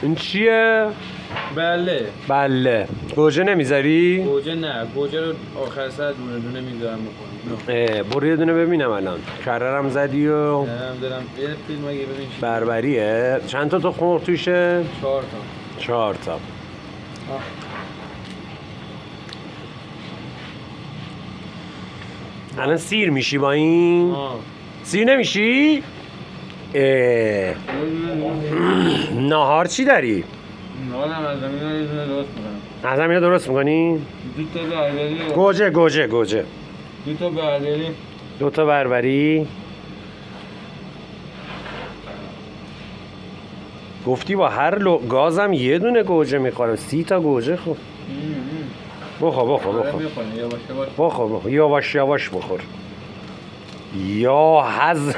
این چیه؟ بله گوجه نمیذاری؟ گوجه نه، گوجه رو آخر سر دونه دونه میذارم بکنم. برو یه دونه ببینم الان. کررم زدی و دارم یه فیلم اگه ببین چی. بربریه. چند تا تخم مرغ توشه؟ 4 تا. 4 تا. الان سیر میشی با این؟ سیر نمیشی؟ ناهار چی داری؟ نهارم از زمین یه دونه درست میکنم. از همینه درست میکنی؟ 2 تا بربری. گوجه 2 تا بربری. 2 تا بربری. گفتی با هر گازم یه دونه گوجه میخورم. 30 تا گوجه خور. بخور بخور یواش بخور. یا حضرت